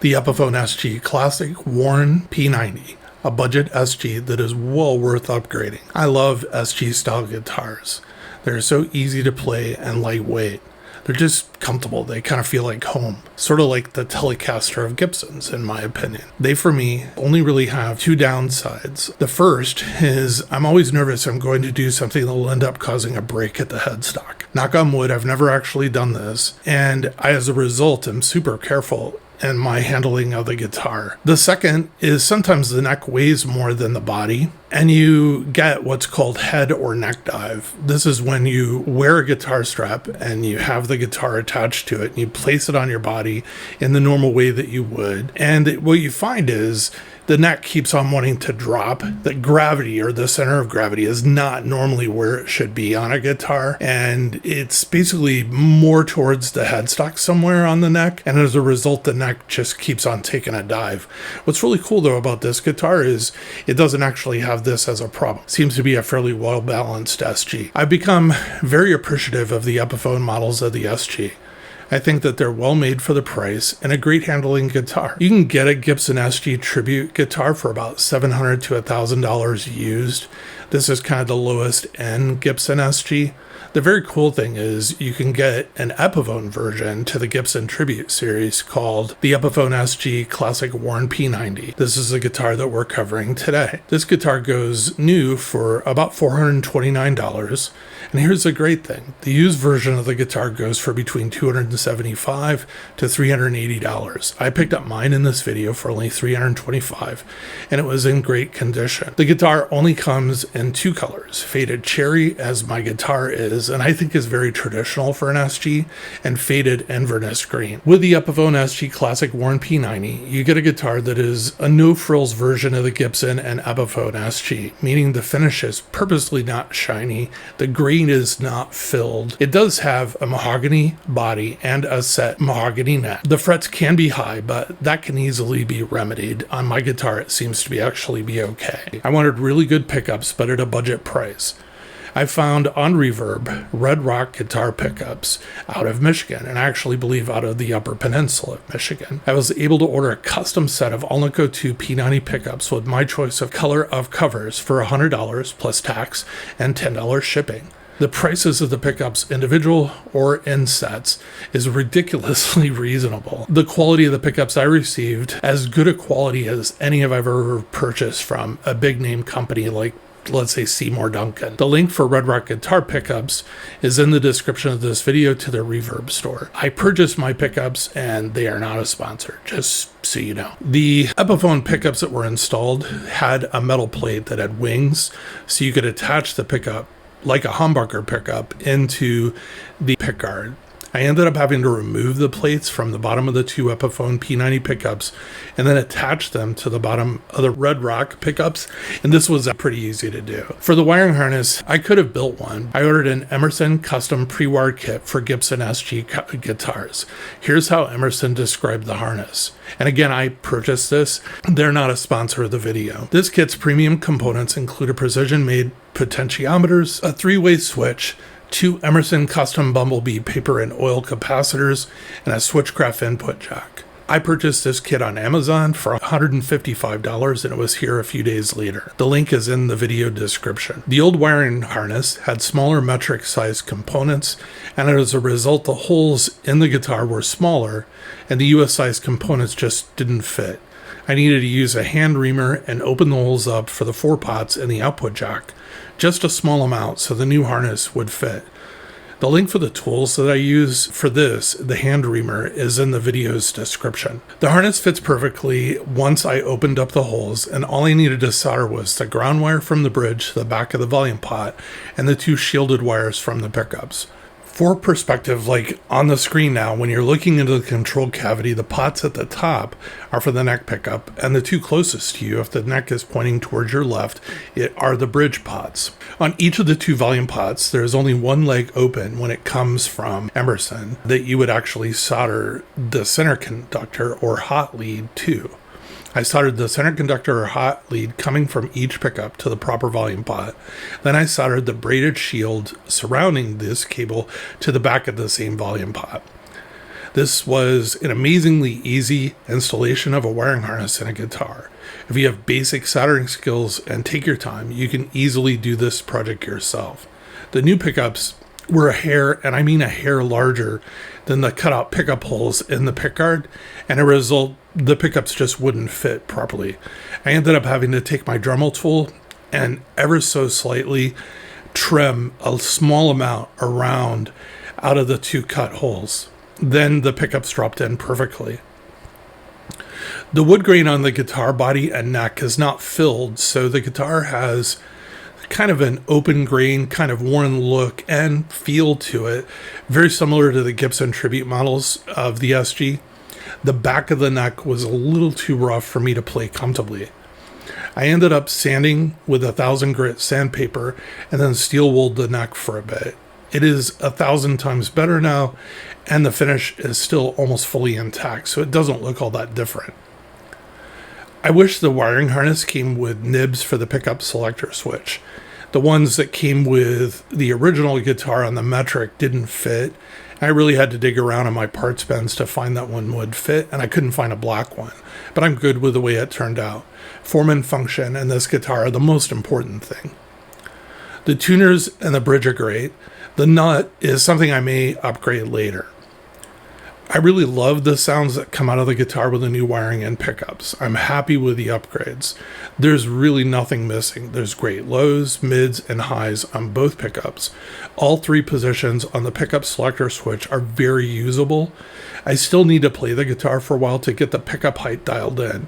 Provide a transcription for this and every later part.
the Epiphone SG Classic worn P90, a budget SG that is well worth upgrading. I love SG style guitars. They're so easy to play and lightweight. They're just comfortable. They kind of feel like home. Sort of like the Telecaster of Gibson's, in my opinion. They, for me, only really have two downsides. The first is I'm always nervous I'm going to do something that will end up causing a break at the headstock. Knock on wood, I've never actually done this. And I, as a result, am super careful in my handling of the guitar. The second is sometimes the neck weighs more than the body, and you get what's called head or neck dive. This is when you wear a guitar strap and you have the guitar attached to it and you place it on your body in the normal way that you would. And what you find is the neck keeps on wanting to drop. The gravity, or the center of gravity, is not normally where it should be on a guitar, and it's basically more towards the headstock somewhere on the neck, and as a result the neck just keeps on taking a dive. What's really cool though about this guitar is it doesn't actually have this as a problem. It seems to be a fairly well balanced SG. I've become very appreciative of the Epiphone models of the SG. I think that they're well made for the price and a great handling guitar. You can get a Gibson SG Tribute guitar for about $700 to $1,000 used. This is kind of the lowest end Gibson SG. The very cool thing is you can get an Epiphone version to the Gibson Tribute series called the Epiphone SG Classic Worn P90. This is the guitar that we're covering today. This guitar goes new for about $429. And here's the great thing. The used version of the guitar goes for between $275 to $380. I picked up mine in this video for only $325, and it was in great condition. The guitar only comes in two colors, faded cherry, as my guitar is, and I think is very traditional for an SG, and faded Inverness green. With the Epiphone SG Classic Worn P90, you get a guitar that is a no-frills version of the Gibson and Epiphone SG, meaning the finish is purposely not shiny, the green is not filled. It does have a mahogany body and a set mahogany neck. The frets can be high, but that can easily be remedied. On my guitar, it seems to be actually be okay. I wanted really good pickups, but at a budget price. I found on Reverb Red Rock guitar pickups out of Michigan, and I actually believe out of the Upper Peninsula of Michigan. I was able to order a custom set of Alnico 2 P90 pickups with my choice of color of covers for $100 plus tax and $10 shipping. The prices of the pickups, individual or in sets, is ridiculously reasonable. The quality of the pickups I received, as good a quality as any I've ever purchased from a big name company like, let's say, Seymour Duncan. The link for Red Rock guitar pickups is in the description of this video to their Reverb store. I purchased my pickups and they are not a sponsor, just so you know. The Epiphone pickups that were installed had a metal plate that had wings, so you could attach the pickup like a humbucker pickup into the pickguard. I ended up having to remove the plates from the bottom of the two Epiphone P90 pickups and then attach them to the bottom of the Red Rock pickups, and this was pretty easy to do. For the wiring harness, I could have built one. I ordered an Emerson custom pre-wired kit for Gibson SG guitars. Here's how Emerson described the harness. And again, I purchased this. They're not a sponsor of the video. This kit's premium components include a precision-made potentiometers, a three-way switch, two Emerson custom Bumblebee paper and oil capacitors, and a Switchcraft input jack. I purchased this kit on Amazon for $155 and it was here a few days later. The link is in the video description. The old wiring harness had smaller metric sized components, and as a result the holes in the guitar were smaller and the US sized components just didn't fit. I needed to use a hand reamer and open the holes up for the 4 pots in the output jack, just a small amount so the new harness would fit. The link for the tools that I use for this, the hand reamer, is in the video's description. The harness fits perfectly once I opened up the holes, and all I needed to solder was the ground wire from the bridge to the back of the volume pot and the 2 shielded wires from the pickups. For perspective, like on the screen now, when you're looking into the control cavity, the pots at the top are for the neck pickup, and the 2 closest to you, if the neck is pointing towards your left, are the bridge pots. On each of the 2 volume pots, there is only one leg open when it comes from Emerson that you would actually solder the center conductor or hot lead to. I soldered the center conductor or hot lead coming from each pickup to the proper volume pot. Then I soldered the braided shield surrounding this cable to the back of the same volume pot. This was an amazingly easy installation of a wiring harness in a guitar. If you have basic soldering skills and take your time, you can easily do this project yourself. The new pickups were a hair, and I mean a hair larger than the cutout pickup holes in the pickguard, and as a result, the pickups just wouldn't fit properly. I ended up having to take my Dremel tool and ever so slightly trim a small amount around out of the 2 cut holes. Then the pickups dropped in perfectly. The wood grain on the guitar body and neck is not filled, so the guitar has kind of an open grain, kind of worn look and feel to it, very similar to the Gibson Tribute models of the SG. The back of the neck was a little too rough for me to play comfortably. I ended up sanding with 1000 grit sandpaper and then steel wooled the neck for a bit. It is 1,000 times better now, and the finish is still almost fully intact, so it doesn't look all that different. I wish the wiring harness came with nibs for the pickup selector switch. The ones that came with the original guitar on the metric didn't fit. I really had to dig around in my parts bins to find that one would fit, and I couldn't find a black one. But I'm good with the way it turned out. Form and function in this guitar are the most important thing. The tuners and the bridge are great. The nut is something I may upgrade later. I really love the sounds that come out of the guitar with the new wiring and pickups. I'm happy with the upgrades. There's really nothing missing. There's great lows, mids, and highs on both pickups. All 3 positions on the pickup selector switch are very usable. I still need to play the guitar for a while to get the pickup height dialed in.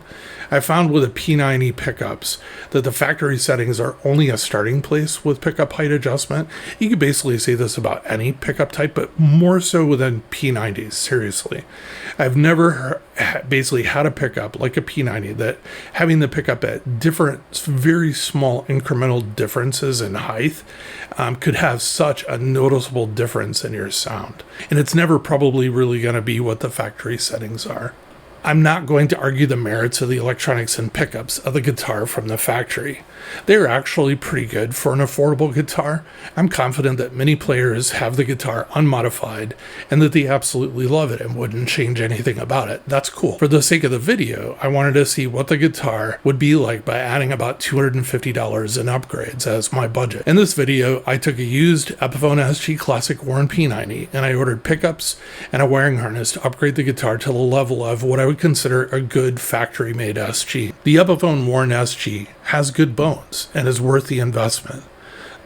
I found with the P90 pickups that the factory settings are only a starting place with pickup height adjustment. You could basically say this about any pickup type, but more so within P90s, seriously. I've never basically had a pickup like a P90 that having the pickup at different, very small incremental differences in height could have such a noticeable difference in your sound. And it's never probably really going to be what the factory settings are. I'm not going to argue the merits of the electronics and pickups of the guitar from the factory. They're actually pretty good for an affordable guitar. I'm confident that many players have the guitar unmodified and that they absolutely love it and wouldn't change anything about it. That's cool. For the sake of the video, I wanted to see what the guitar would be like by adding about $250 in upgrades as my budget. In this video, I took a used Epiphone SG Classic Warren P90 and I ordered pickups and a wiring harness to upgrade the guitar to the level of what I would consider a good factory-made SG. The Epiphone Warren SG has good bones and is worth the investment.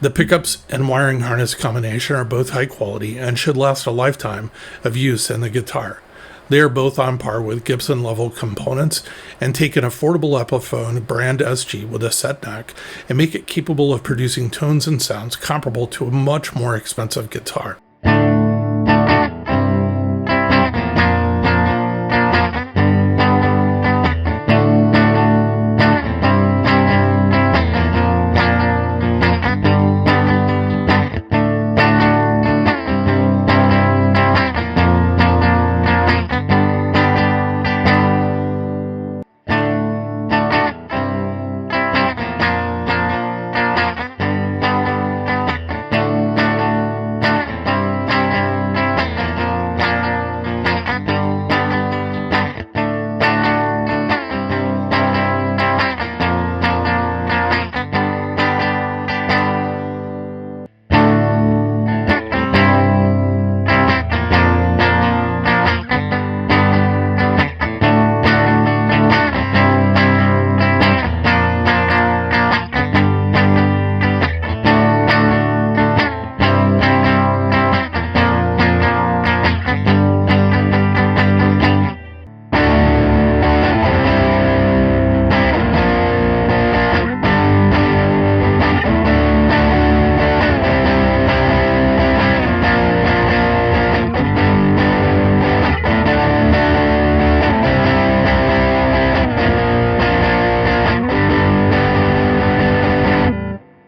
The pickups and wiring harness combination are both high quality and should last a lifetime of use in the guitar. They are both on par with Gibson level components and take an affordable Epiphone brand SG with a set neck and make it capable of producing tones and sounds comparable to a much more expensive guitar.